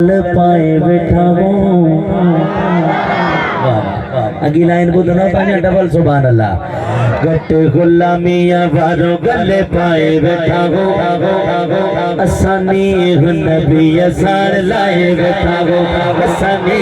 पाए बैठा हूँ। अगी लाइन बुधना पानी डबल सुभान अल्लाह। गट्टे गुलामिया वारो गले पाए बैठा हो असानी नबी असार लाए बैठा हो असानी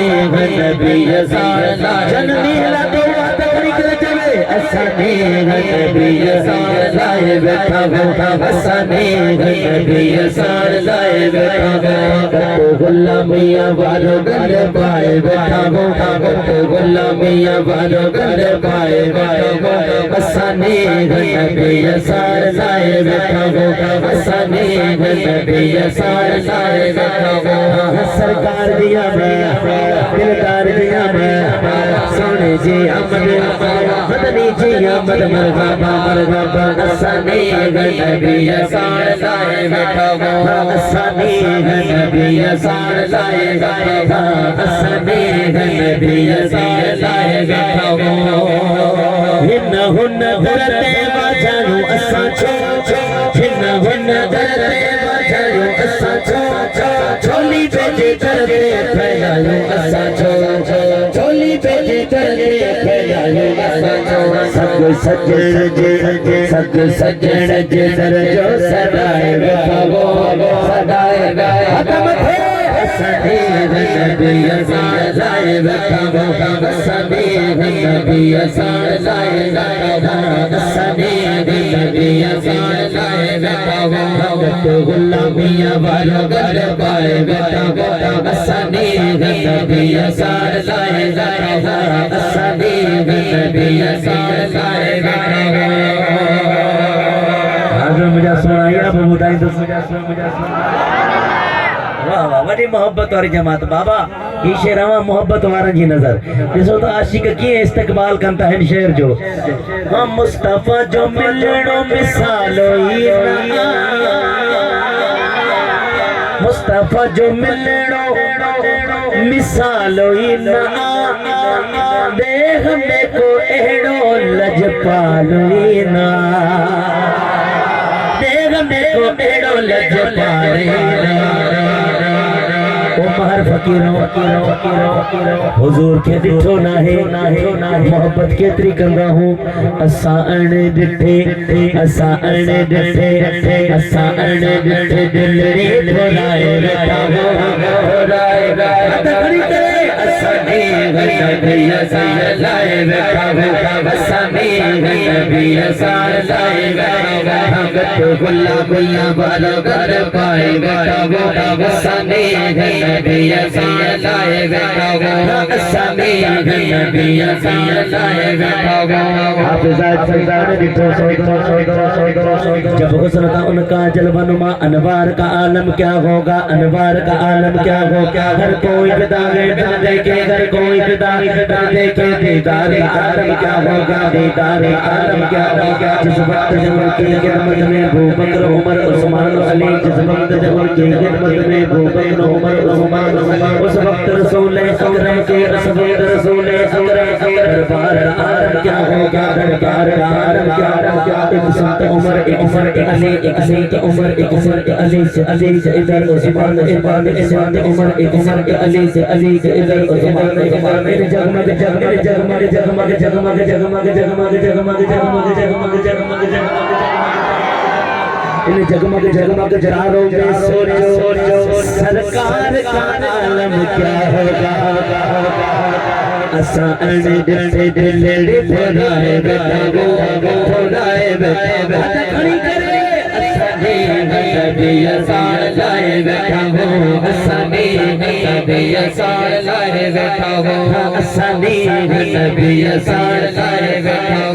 नबी असार जननी ला तो बात करी करे चले असानी नबी असार लाए बैठा हो असानी नबी असार लाए बैठा हो। गट्टे गुलामिया वारो गले पाए बैठा हो गट्टे गुलामिया वारो गले पाए बैठा हो असानी नबी असार लाए बैठा हो असानी नबी असार लाए बैठा हो। सरकार दिया मैं दिलदार दिया मैं सोने जी अमद मदनी जी अमद मरहबा असानी नबी असार लाए बैठा हो असानी नबी असार लाए बैठा हो असानी नबी असार लाए बैठा हो। हिन हुन दरते बाजारू असा छो हिन हुन दरते बाजारू असा छो छोली बेटी करते फैलायो असा छो छोली बेटी करते फैलायो असा छो। सग सजण जे दर जो सदाए बैठा हो सदाए हदम थे असानी नबी असार लाए बैठा हो असानी नबी असार लाए बैठा हो असानी नबी असार लाए बैठा हो। गट्टे गुलामिया वारो गल पाए बैठा हो असानी नबी असार लाए बैठा हो असानी नबी असार लाए बैठा हो। हाज़िर मुझे सुनाइए अब बताइए तो मुझे वाह वाह वही मोहब्बत वाली जमात बाबा ये शेरवा मोहब्बत वारा जी नजर ॾिसो तो आशिक कीअं इस्तक़बाल कंदा आहिनि शेर जो। हम मुस्तफ़ा जो मिलणो मिसालो ई मुस्तफ़ा जो मिलणो मिसालो ई न देह में को अहिड़ो लजपालो ई न देह में को अहिड़ो लजपालो ई न। महर फकीरों हुजूर के दिठो नाहे मोहब्बत केतरी कंदा हूँ असा अणे दिठे दिल रे थोराए बैठा हो असानी नबी असार लाए बैठा हो असानी नबी असार लाए बैठा हो। गट्टे गुलामिया वारो घर पाए बैठा हो असानी नबी असार लाए बैठा हो असानी नबी असार लाए बैठा हो। हाफिज़ात सरदार दिठो जब हुस्न था उनका जलवनुमा अनवार का आलम क्या होगा अनवार का आलम क्या होगा। हर कोई फिदा देखे हर कोई फिदा देखे दीदार आलम क्या होगा दीदार आलम क्या होगा। जिस वक्त जब की खिदमत में अबू बकर उमर उस्मान अली जिस वक्त जब की खिदमत में अबू बकर उमर उस्मान उस वक्त रसूल अकरम के रसूल अकरम दरबार आलम क्या होगा दरबार आलम क्या। एक संत उमर एक अली एक संत उमर एक संत अली से इधर उस्मान इबान एक संत उमर एक अली से इधर उस्मान मेरे जगमग जगमग जगमग जगमग जगमग जगमग जगमग जगमग जगमग जगमग जगमग जगमग इन जगमग जगमग जरारों में सोचो सरकार का आलम क्या होगा। असा अणे दिल दिलड़ी थोड़ाए बैठा हो थोड़ाए बैठा खड़ी करे असानी नबी असार लाए बैठा हो असानी नबी असार लाए बैठा हो असानी नबी असार लाए बैठा